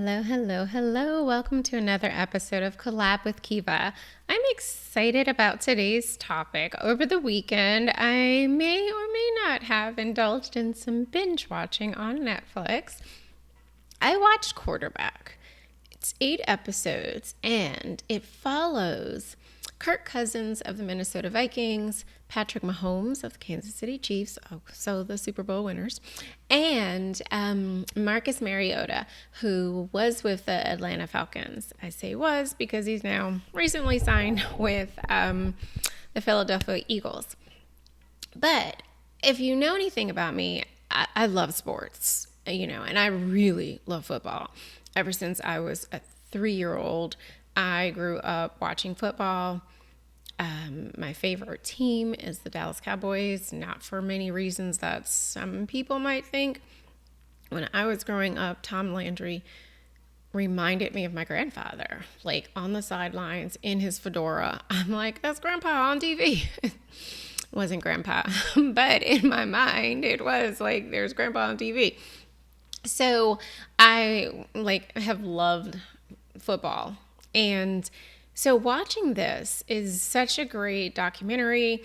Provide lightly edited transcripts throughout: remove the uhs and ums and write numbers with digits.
Hello, hello, hello. Welcome to another episode of Collab with Kiva. I'm excited about today's topic. Over the weekend, I may or may not have indulged in some binge watching on Netflix. I watched Quarterback. It's 8 episodes and it follows Kirk Cousins of the Minnesota Vikings, Patrick Mahomes of the Kansas City Chiefs, so the Super Bowl winners, and Marcus Mariota, who was with the Atlanta Falcons. I say was because he's now recently signed with the Philadelphia Eagles. But if you know anything about me, I love sports, and I really love football. Ever since I was a 3-year-old, I grew up watching football. My favorite team is the Dallas Cowboys, not for many reasons that some people might think. When I was growing up, Tom Landry reminded me of my grandfather, like on the sidelines in his fedora. I'm like, that's Grandpa on TV. Wasn't Grandpa, but in my mind, it was like, there's Grandpa on TV. So I have loved football. And so watching this is such a great documentary.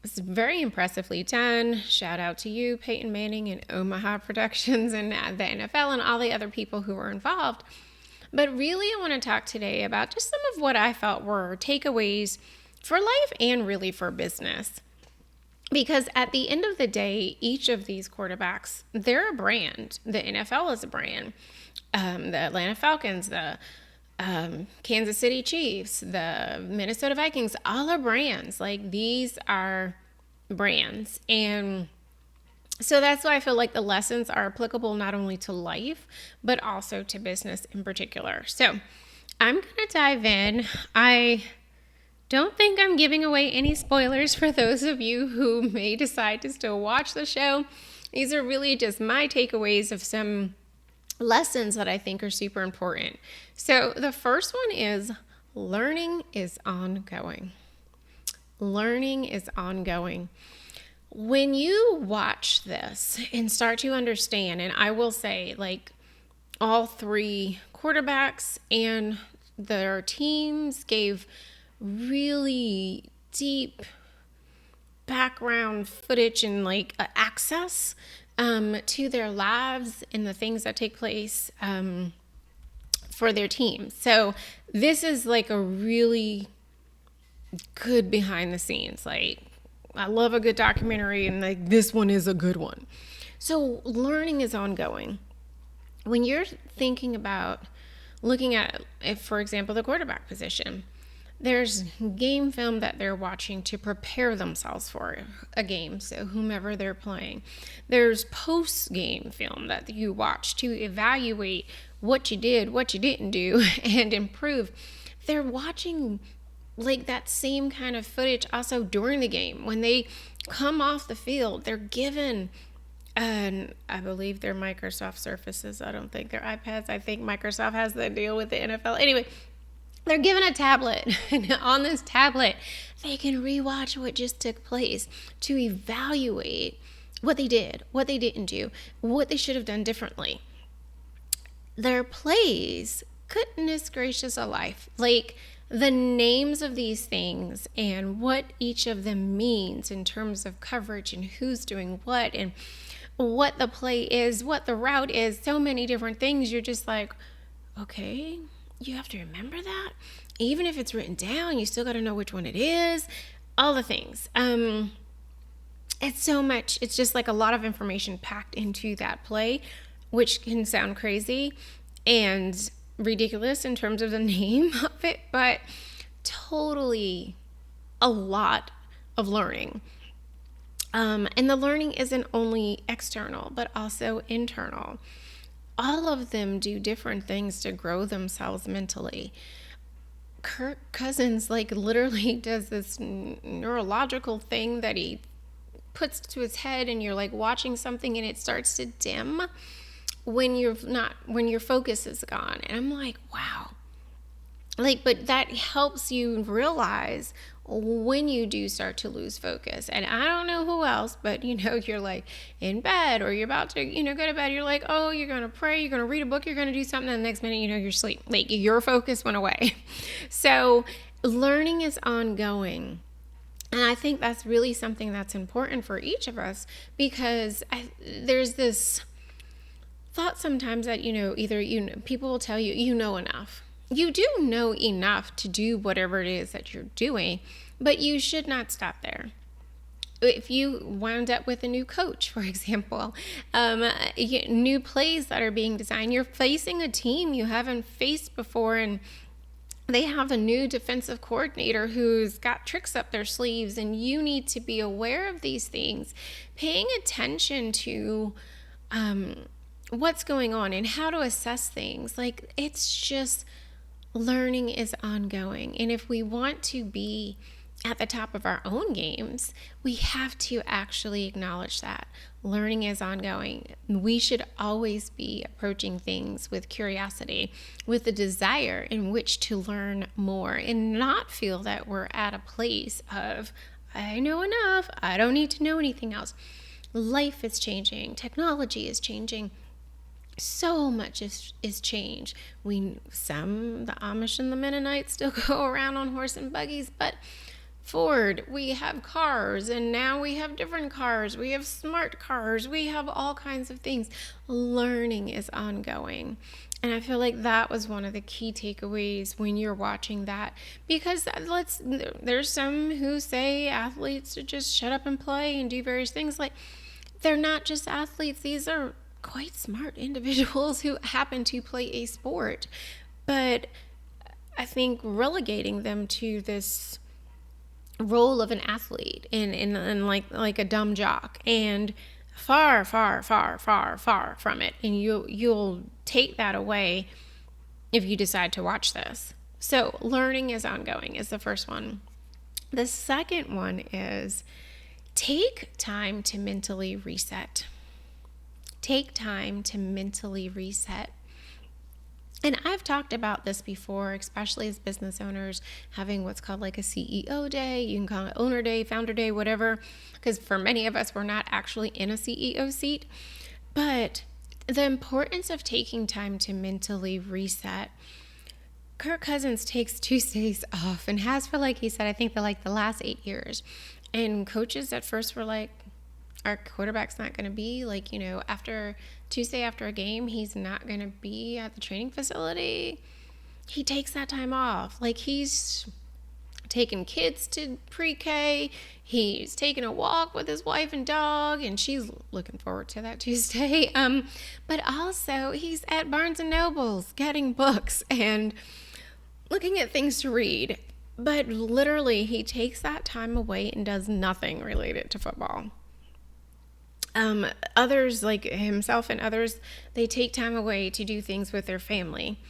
It's very impressively done. Shout out to you, Peyton Manning and Omaha Productions and the NFL and all the other people who were involved. But really, I want to talk today about just some of what I felt were takeaways for life and really for business. Because at the end of the day, each of these quarterbacks, they're a brand. The NFL is a brand. The Atlanta Falcons, the Kansas City Chiefs, the Minnesota Vikings, all are brands. Like, these are brands. And so that's why I feel like the lessons are applicable not only to life, but also to business in particular. So I'm going to dive in. I don't think I'm giving away any spoilers for those of you who may decide to still watch the show. These are really just my takeaways of some lessons that I think are super important. So the first one is learning is ongoing. Learning is ongoing. When you watch this and start to understand, and I will say, like, all 3 quarterbacks and their teams gave really deep background footage and access to their lives and the things that take place for their team. So this is like a really good behind the scenes. Like, I love a good documentary, and this one is a good one. So learning is ongoing. When you're thinking about looking at, if, for example, the quarterback position, there's game film that they're watching to prepare themselves for a game, so whomever they're playing. There's post-game film that you watch to evaluate what you did, what you didn't do, and improve. They're watching that same kind of footage also during the game. When they come off the field, they're given, and I believe they're Microsoft Surfaces. I don't think they're iPads. I think Microsoft has the deal with the NFL. Anyway, they're given a tablet, and on this tablet, they can rewatch what just took place to evaluate what they did, what they didn't do, what they should have done differently. Their plays, goodness gracious alive, the names of these things and what each of them means in terms of coverage and who's doing what and what the play is, what the route is, so many different things. You're just like, okay, you have to remember that. Even if it's written down, you still got to know which one it is. All the things. It's so much. It's just like a lot of information packed into that play, which can sound crazy and ridiculous in terms of the name of it, but totally a lot of learning. And the learning isn't only external, but also internal. All of them do different things to grow themselves mentally. Kirk Cousins literally does this neurological thing that he puts to his head, and you're watching something and it starts to dim when your focus is gone. And I'm like, wow. But that helps you realize when you do start to lose focus. And I don't know who else, but you're like in bed, or you're about to, go to bed. You're like, oh, you're going to pray, you're going to read a book, you're going to do something. And the next minute, you're asleep. Like, your focus went away. So learning is ongoing. And I think that's really something that's important for each of us, because there's this thought sometimes that, people will tell you, enough. You do know enough to do whatever it is that you're doing, but you should not stop there. If you wound up with a new coach, for example, new plays that are being designed, you're facing a team you haven't faced before, and they have a new defensive coordinator who's got tricks up their sleeves, and you need to be aware of these things, paying attention to what's going on and how to assess things. Like, it's just, learning is ongoing. And if we want to be at the top of our own games, we have to actually acknowledge that learning is ongoing. We should always be approaching things with curiosity, with a desire in which to learn more, and not feel that we're at a place of, I know enough, I don't need to know anything else. Life is changing, technology is changing. So much is changed. The Amish and the Mennonites still go around on horse and buggies, but Ford, we have cars, and now we have different cars. We have smart cars. We have all kinds of things. Learning is ongoing. And I feel like that was one of the key takeaways when you're watching that, because there's some who say athletes to just shut up and play and do various things. Like, they're not just athletes. These are quite smart individuals who happen to play a sport. But I think relegating them to this role of an athlete and like a dumb jock, and far from it, and you'll take that away if you decide to watch this. So learning is ongoing is the first one. The second one is take time to mentally reset. Take time to mentally reset. And I've talked about this before, especially as business owners, having what's called like a CEO day. You can call it owner day, founder day, whatever, because for many of us, we're not actually in a CEO seat. But the importance of taking time to mentally reset. Kirk Cousins takes Tuesdays off, and has for, like he said, I think the last 8 years. And coaches at first were like, our quarterback's not going to be after Tuesday after a game, he's not going to be at the training facility. He takes that time off. Like, he's taking kids to pre-K. He's taking a walk with his wife and dog, and she's looking forward to that Tuesday. But also he's at Barnes and Noble's getting books and looking at things to read. But literally, he takes that time away and does nothing related to football. Others, like himself and others, they take time away to do things with their family.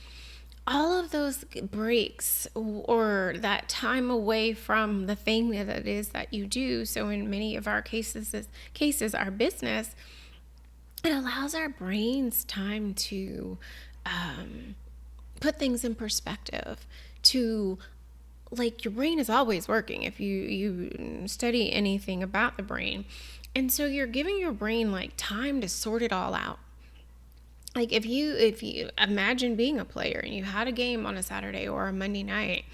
All of those breaks, or that time away from the thing that it is that you do. So in many of our cases, our business, it allows our brains time to put things in perspective. To, like, your brain is always working if you study anything about the brain. And so you're giving your brain like time to sort it all out. Like, if you imagine being a player and you had a game on a Saturday or a Monday night,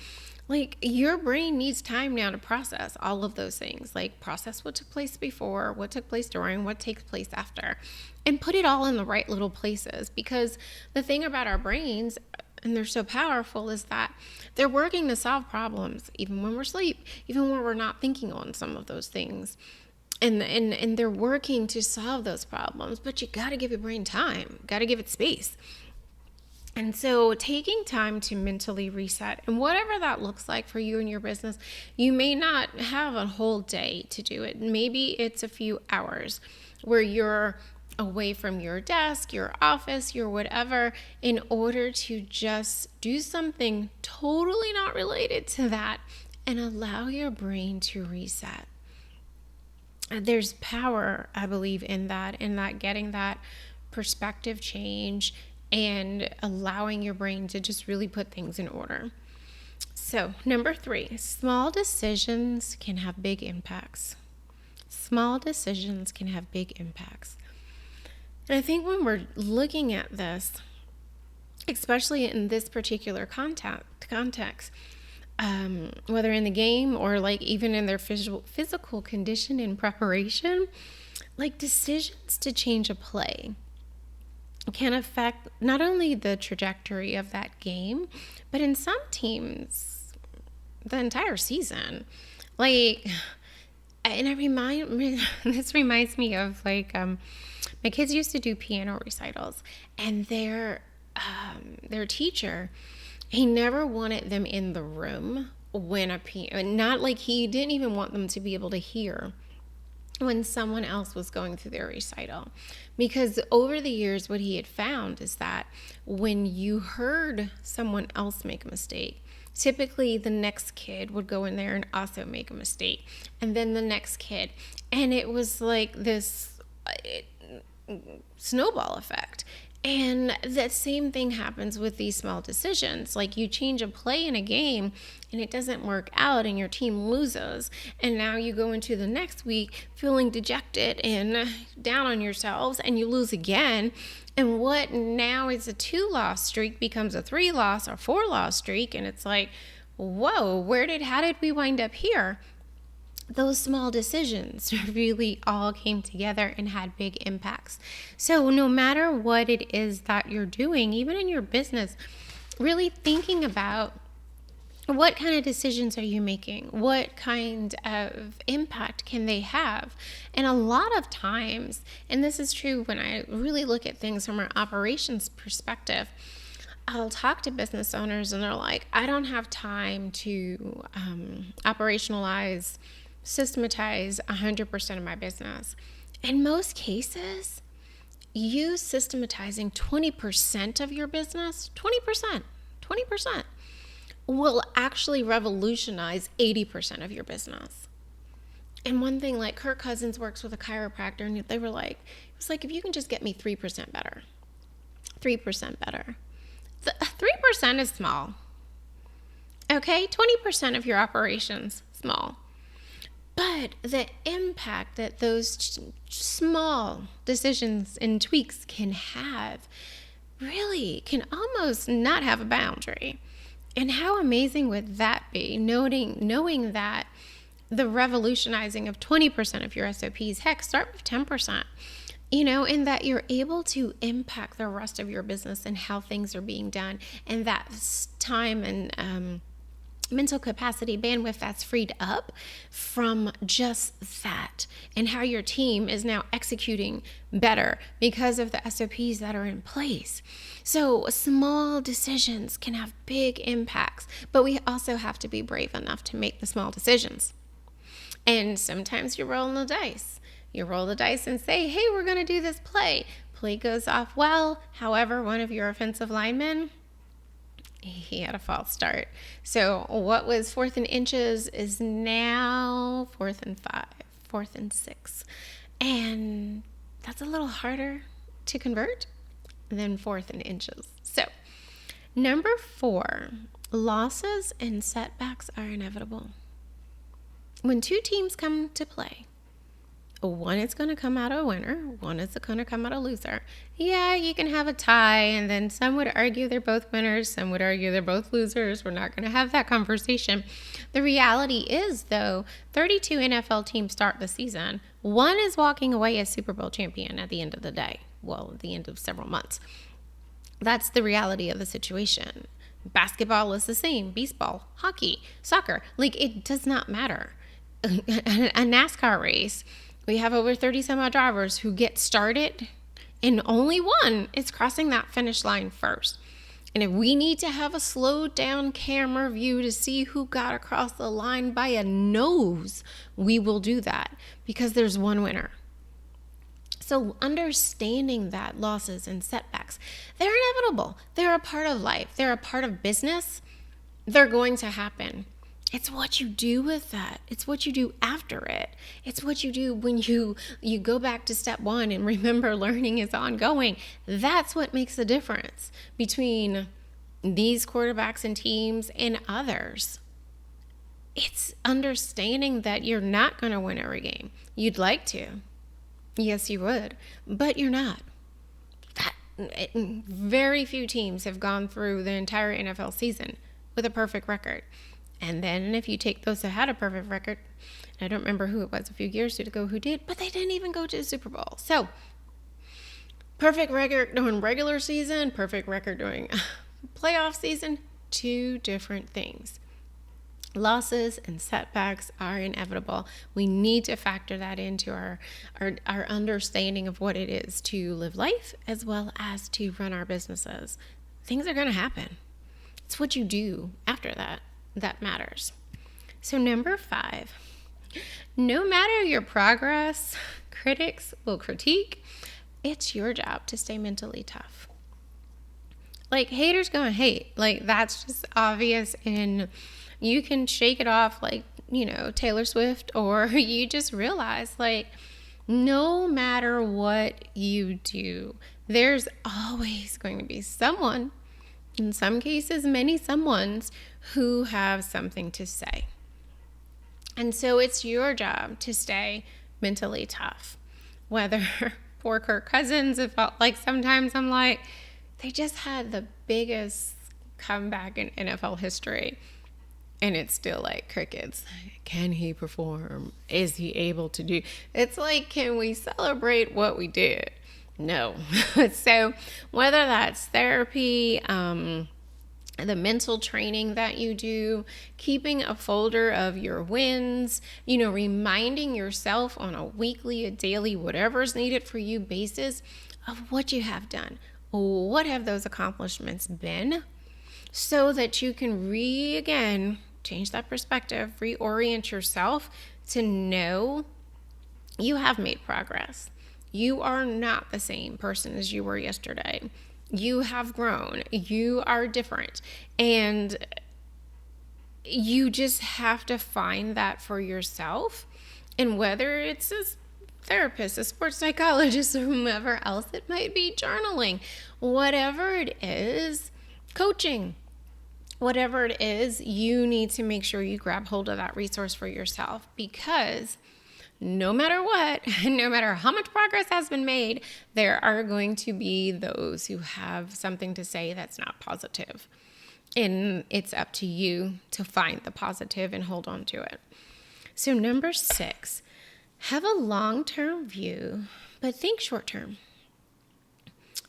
like, your brain needs time now to process all of those things, like process what took place before, what took place during, what takes place after, and put it all in the right little places. Because the thing about our brains, and they're so powerful, is that they're working to solve problems even when we're asleep, even when we're not thinking on some of those things. And they're working to solve those problems, but you got to give your brain time, got to give it space. And so taking time to mentally reset, and whatever that looks like for you and your business, you may not have a whole day to do it. Maybe it's a few hours where you're away from your desk, your office, your whatever, in order to just do something totally not related to that and allow your brain to reset. There's power, I believe, in that getting that perspective change and allowing your brain to just really put things in order. So, number 3, small decisions can have big impacts. Small decisions can have big impacts. And I think when we're looking at this, especially in this particular context, whether in the game or like even in their physical condition and preparation, like decisions to change a play can affect not only the trajectory of that game, but in some teams, the entire season. Like, and this reminds me of like, my kids used to do piano recitals, and their teacher, he never wanted them in the room when not like he didn't even want them to be able to hear when someone else was going through their recital. Because over the years, what he had found is that when you heard someone else make a mistake, typically the next kid would go in there and also make a mistake, and then the next kid. And it was like this snowball effect. And that same thing happens with these small decisions. Like, you change a play in a game and it doesn't work out and your team loses. And now you go into the next week feeling dejected and down on yourselves, and you lose again. And what now is a 2-loss streak becomes a 3-loss or 4-loss streak. And it's like, whoa, how did we wind up here? Those small decisions really all came together and had big impacts. So no matter what it is that you're doing, even in your business, really thinking about what kind of decisions are you making? What kind of impact can they have? And a lot of times, and this is true when I really look at things from an operations perspective, I'll talk to business owners and they're like, I don't have time to systematize 100% of my business. In most cases, you systematizing 20% of your business, 20% will actually revolutionize 80% of your business. And one thing, like Kirk Cousins works with a chiropractor, and they were like, it was like, if you can just get me 3% better, 3% better. 3% is small. Okay, 20% of your operations, small. But the impact that those small decisions and tweaks can have really can almost not have a boundary. And how amazing would that be, knowing that the revolutionizing of 20% of your SOPs, heck, start with 10%, and that you're able to impact the rest of your business and how things are being done, and that time and mental capacity, bandwidth that's freed up from just that, and how your team is now executing better because of the SOPs that are in place. So small decisions can have big impacts, but we also have to be brave enough to make the small decisions. And sometimes you're rolling the dice. You roll the dice and say, hey, we're going to do this play. Play goes off well. However, one of your offensive linemen, he had a false start. So what was 4th and inches is now 4th and 5, 4th and 6. And that's a little harder to convert than 4th and inches. So number 4, losses and setbacks are inevitable. When two teams come to play, one is going to come out a winner, one is going to come out a loser. Yeah, you can have a tie, and then some would argue they're both winners, some would argue they're both losers. We're not going to have that conversation. The reality is, though, 32 NFL teams start the season. One is walking away as Super Bowl champion at the end of the day. Well, at the end of several months. That's the reality of the situation. Basketball is the same. Baseball, hockey, soccer. Like, it does not matter. A NASCAR race, we have over 30 some odd drivers who get started, and only one is crossing that finish line first. And if we need to have a slowed down camera view to see who got across the line by a nose, we will do that because there's one winner. So understanding that losses and setbacks, they're inevitable. They're a part of life. They're a part of business. They're going to happen. It's what you do with that. It's what you do after it. It's what you do when you go back to step 1 and remember learning is ongoing. That's what makes the difference between these quarterbacks and teams and others. It's understanding that you're not going to win every game. You'd like to. Yes, you would. But you're not. Very few teams have gone through the entire NFL season with a perfect record. And then if you take those that had a perfect record, I don't remember who it was a few years ago who did, but they didn't even go to the Super Bowl. So, perfect record during regular season, perfect record during playoff season, two different things. Losses and setbacks are inevitable. We need to factor that into our understanding of what it is to live life as well as to run our businesses. Things are going to happen. It's what you do after that matters. So number 5, no matter your progress, critics will critique. It's your job to stay mentally tough. Like, haters gonna hate. Like, that's just obvious, and you can shake it off like, Taylor Swift, or you just realize, like, no matter what you do, there's always going to be someone, in some cases, many someones, who have something to say. And so it's your job to stay mentally tough. Whether poor Kirk Cousins, it felt like sometimes I'm like, they just had the biggest comeback in NFL history. And it's still like crickets. Can he perform? Is he able to do? It's like, can we celebrate what we did? No. So whether that's therapy, the mental training that you do, keeping a folder of your wins, reminding yourself on a weekly, a daily, whatever's needed for you basis of what you have done. What have those accomplishments been? So that you can again, change that perspective, reorient yourself to know you have made progress. You are not the same person as you were yesterday. You have grown. You are different. And you just have to find that for yourself. And whether it's a therapist, a sports psychologist, or whomever else it might be, journaling, whatever it is, coaching, whatever it is, you need to make sure you grab hold of that resource for yourself, because no matter what, no matter how much progress has been made, there are going to be those who have something to say that's not positive. And it's up to you to find the positive and hold on to it. So number 6, have a long-term view, but think short-term.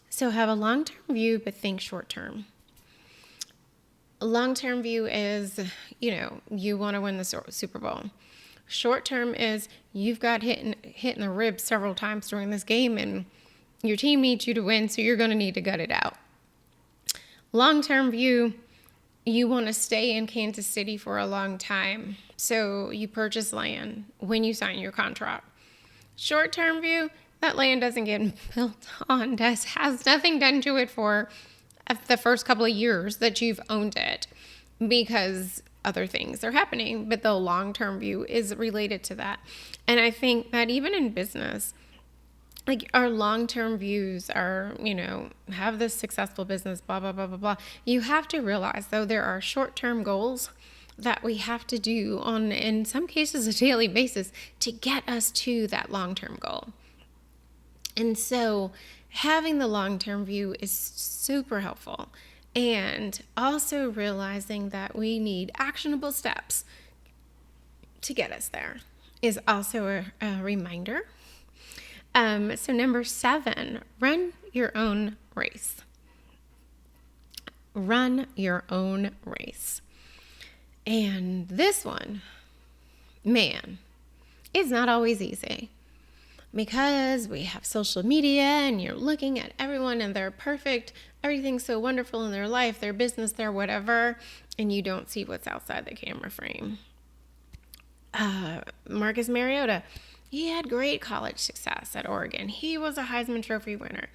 So have a long-term view, but think short-term. A long-term view is, you want to win the Super Bowl. Short-term is you've got hit in the ribs several times during this game, and your team needs you to win, so you're going to need to gut it out. Long-term view, you want to stay in Kansas City for a long time, so you purchase land when you sign your contract. Short-term view, that land doesn't get built on, has nothing done to it for the first couple of years that you've owned it, because other things are happening, but the long-term view is related to that. And I think that even in business, like, our long-term views are, have this successful business, blah, blah, blah, blah, blah. You have to realize, though, there are short-term goals that we have to do on, in some cases, a daily basis to get us to that long-term goal. And so having the long-term view is super helpful. And also realizing that we need actionable steps to get us there is also a reminder. So number 7, run your own race. Run your own race. And this one, man, is not always easy, because we have social media and you're looking at everyone and they're perfect. Everything's so wonderful in their life, their business, their whatever, and you don't see what's outside the camera frame. Marcus Mariota, he had great college success at Oregon. He was a Heisman Trophy winner.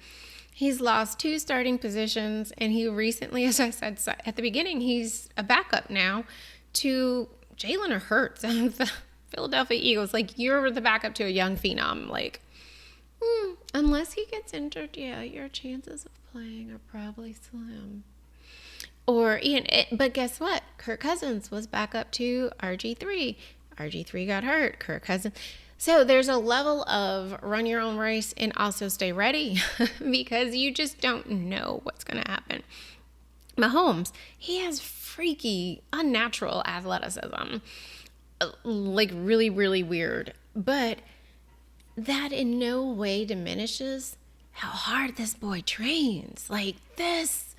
He's lost 2 starting positions, and he recently, as I said at the beginning, he's a backup now to Jalen Hurts of the Philadelphia Eagles. Like, you're the backup to a young phenom. Like, unless he gets injured, yeah, your chances of playing are probably slim. But guess what? Kirk Cousins was back up to RG3. RG3 got hurt. Kirk Cousins. So there's a level of run your own race and also stay ready because you just don't know what's going to happen. Mahomes, he has freaky, unnatural athleticism. Like really, really weird. But that in no way diminishes how hard this boy trains. Like this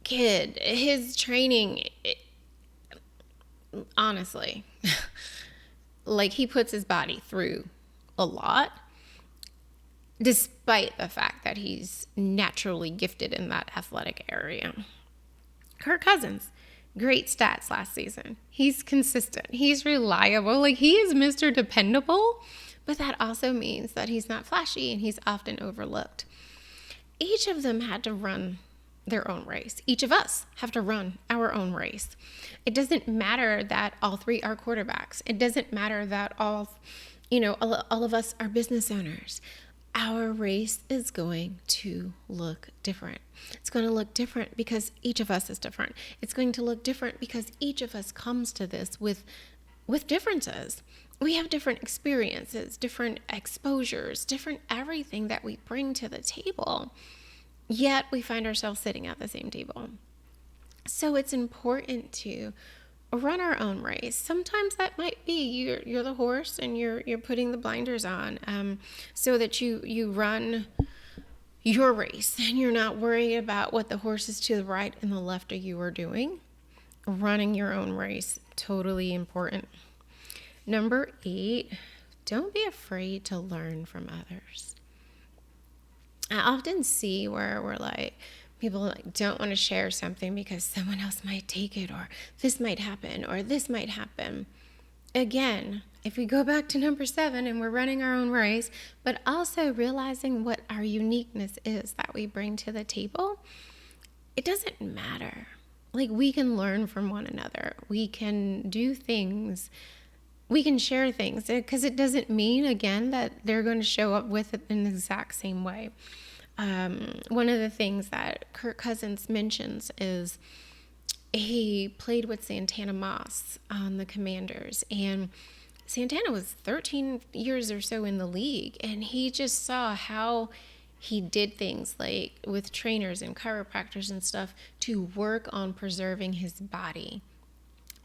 kid, his training, honestly, like he puts his body through a lot, despite the fact that he's naturally gifted in that athletic area. Kirk Cousins, great stats last season. He's consistent. He's reliable. Like he is Mr. Dependable, but that also means that he's not flashy and he's often overlooked. Each of them had to run their own race. Each of us have to run our own race. It doesn't matter that all three are quarterbacks. It doesn't matter that all of us are business owners. Our race is going to look different. It's going to look different because each of us is different. It's going to look different because each of us comes to this with differences. We have different experiences, different exposures, different everything that we bring to the table. Yet we find ourselves sitting at the same table. So it's important to run our own race. Sometimes that might be you're the horse and you're putting the blinders on so that you run your race and you're not worried about what the horses to the right and the left of you are doing. Running your own race, totally important. Number 8, don't be afraid to learn from others. I often see where we're like, people like don't want to share something because someone else might take it, or this might happen, or this might happen. Again, if we go back to number 7 and we're running our own race, but also realizing what our uniqueness is that we bring to the table, it doesn't matter. Like we can learn from one another. We can do things. We can share things because it doesn't mean, again, that they're going to show up with it in the exact same way. One of the things that Kirk Cousins mentions is he played with Santana Moss on the Commanders, and Santana was 13 years or so in the league, and he just saw how he did things like with trainers and chiropractors and stuff to work on preserving his body,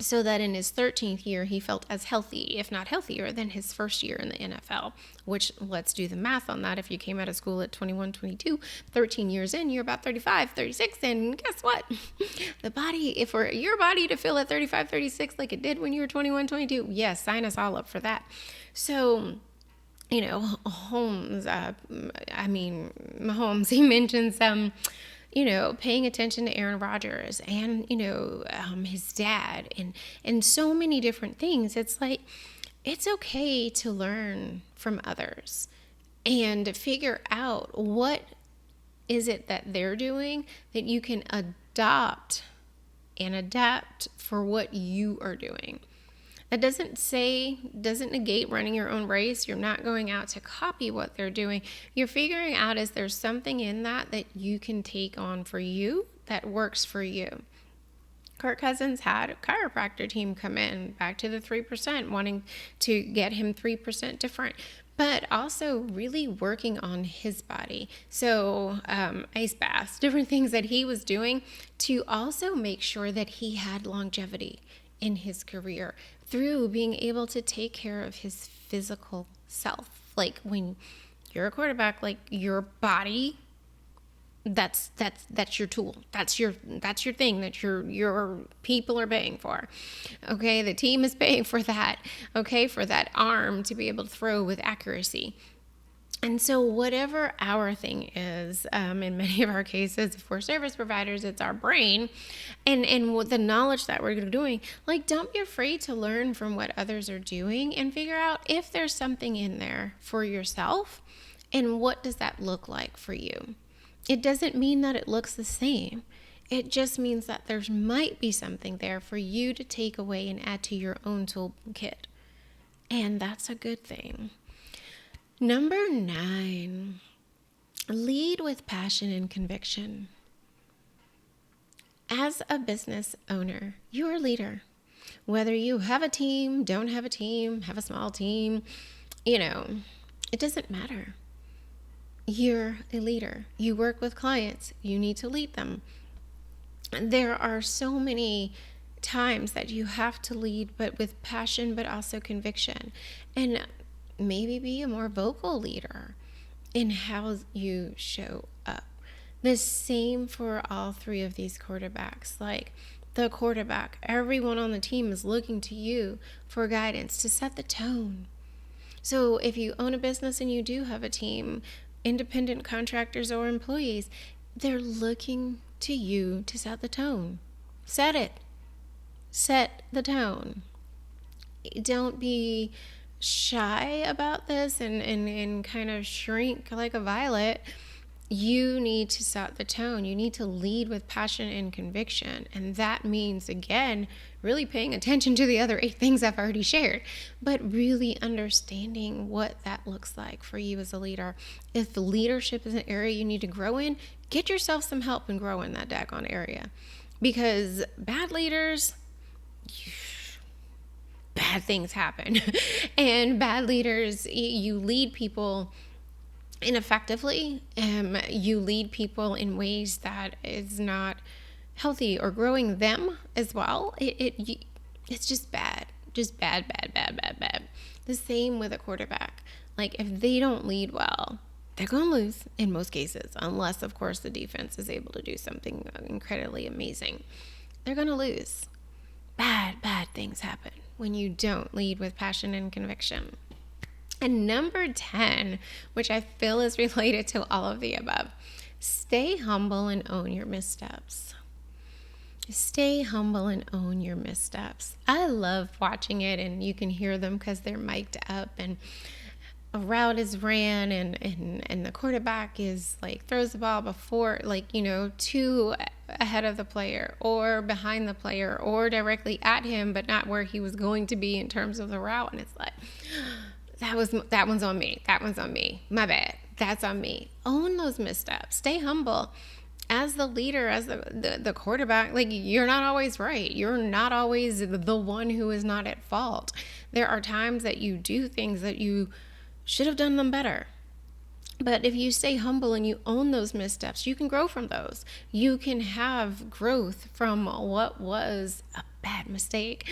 so that in his 13th year, he felt as healthy, if not healthier, than his first year in the NFL, which let's do the math on that. If you came out of school at 21, 22, 13 years in, you're about 35, 36, and guess what? The body, if for your body to feel at 35, 36 like it did when you were 21, 22, yes, sign us all up for that. So, Mahomes, he mentions paying attention to Aaron Rodgers and, his dad and so many different things. It's like, it's okay to learn from others and figure out what is it that they're doing that you can adopt and adapt for what you are doing. That doesn't negate running your own race. You're not going out to copy what they're doing. You're figuring out, is there something in that you can take on for you that works for you? Kirk Cousins had a chiropractor team come in back to the 3%, wanting to get him 3% different, but also really working on his body. So ice baths, different things that he was doing to also make sure that he had longevity in his career through being able to take care of his physical self. Like when you're a quarterback, like your body, that's your tool. That's your thing that your people are paying for. Okay, the team is paying for that. Okay, for that arm to be able to throw with accuracy. And so whatever our thing is, in many of our cases, if we're service providers, it's our brain and with the knowledge that we're doing, like don't be afraid to learn from what others are doing and figure out if there's something in there for yourself and what does that look like for you. It doesn't mean that it looks the same. It just means that there might be something there for you to take away and add to your own toolkit. And that's a good thing. Number 9, lead with passion and conviction. As a business owner, you're a leader. Whether you have a team, don't have a team, have a small team, it doesn't matter. You're a leader. You work with clients. You need to lead them. There are so many times that you have to lead, but with passion, but also conviction. And maybe be a more vocal leader in how you show up. The same for all three of these quarterbacks. Like the quarterback, everyone on the team is looking to you for guidance to set the tone. So if you own a business and you do have a team, independent contractors or employees, they're looking to you to set the tone. Set it. Set the tone. Don't be shy about this and kind of shrink like a violet. You need to set the tone. You need to lead with passion and conviction. And that means, again, really paying attention to the other 8 things I've already shared, but really understanding what that looks like for you as a leader. If leadership is an area you need to grow in, get yourself some help and grow in that daggone area. Because bad leaders, bad things happen. And bad leaders, you lead people ineffectively. You lead people in ways that is not healthy or growing them as well. It's just bad. Just bad. The same with a quarterback. Like if they don't lead well, they're going to lose in most cases, unless of course the defense is able to do something incredibly amazing. They're going to lose. Bad things happen when you don't lead with passion and conviction. And number 10, which I feel is related to all of the above, stay humble and own your missteps. Stay humble and own your missteps. I love watching it, and you can hear them because they're mic'd up, and a route is ran, and the quarterback is like throws the ball before, too ahead of the player or behind the player or directly at him, but not where he was going to be in terms of the route. And it's like, that one's on me. That one's on me. My bad. That's on me. Own those missteps. Stay humble. As the leader, as the quarterback, you're not always right. You're not always the one who is not at fault. There are times that you do things that you should have done them better. But if you stay humble and you own those missteps, you can grow from those. You can have growth from what was a bad mistake.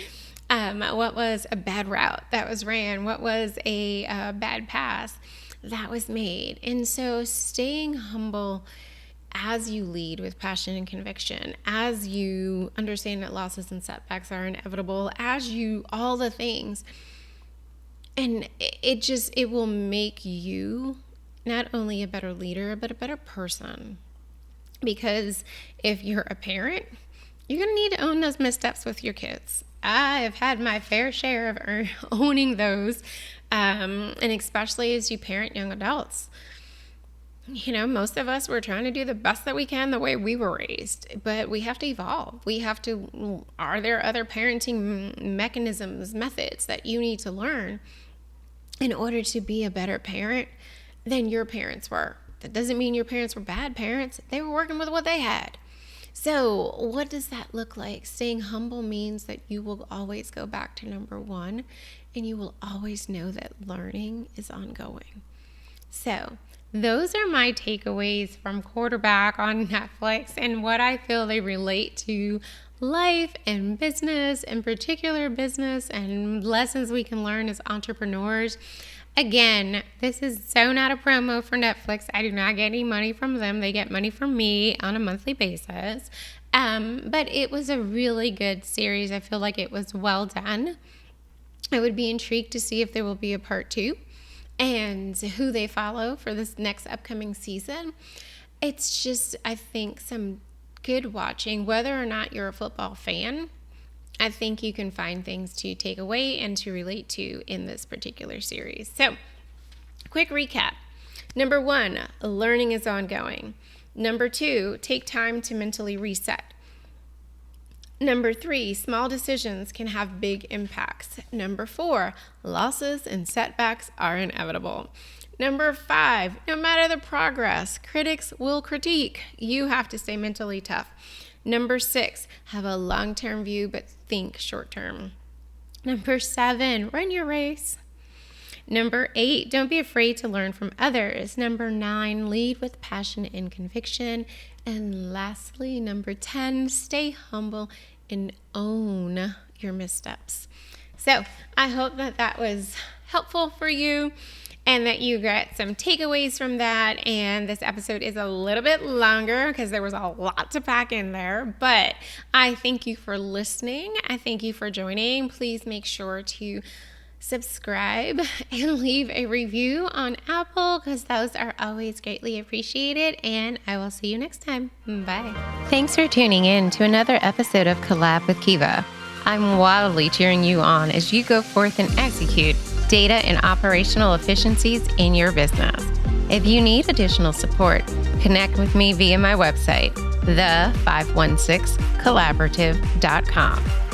What was a bad route that was ran? What was a bad pass that was made? And so staying humble as you lead with passion and conviction, as you understand that losses and setbacks are inevitable, as you, all the things, and it will make you not only a better leader, but a better person. Because if you're a parent, you're going to need to own those missteps with your kids. I have had my fair share of owning those, and especially as you parent young adults. Most of us, we're trying to do the best that we can the way we were raised, but we have to evolve. Are there other parenting mechanisms, methods that you need to learn in order to be a better parent than your parents were? That doesn't mean your parents were bad parents. They were working with what they had. So what does that look like? Staying humble means that you will always go back to number 1, and you will always know that learning is ongoing. So those are my takeaways from Quarterback on Netflix and what I feel they relate to life and business, in particular business, and lessons we can learn as entrepreneurs. Again, this is so not a promo for Netflix. I do not get any money from them. They get money from me on a monthly basis. But it was a really good series. I feel like it was well done. I would be intrigued to see if there will be a part 2 and who they follow for this next upcoming season. It's just, I think, some good watching. Whether or not you're a football fan, I think you can find things to take away and to relate to in this particular series. So, quick recap. Number 1, learning is ongoing. Number 2, take time to mentally reset. Number 3, small decisions can have big impacts. Number 4, losses and setbacks are inevitable. Number 5, no matter the progress, critics will critique. You have to stay mentally tough. Number 6, have a long-term view, but think short-term. Number 7, run your race. Number 8, don't be afraid to learn from others. Number 9, lead with passion and conviction. And lastly, number 10, stay humble and own your missteps. So I hope that was helpful for you and that you got some takeaways from that. And this episode is a little bit longer because there was a lot to pack in there. But I thank you for listening. I thank you for joining. Please make sure to subscribe and leave a review on Apple because those are always greatly appreciated. And I will see you next time. Bye. Thanks for tuning in to another episode of Collab with Kiva. I'm wildly cheering you on as you go forth and execute data and operational efficiencies in your business. If you need additional support, connect with me via my website, the516collaborative.com.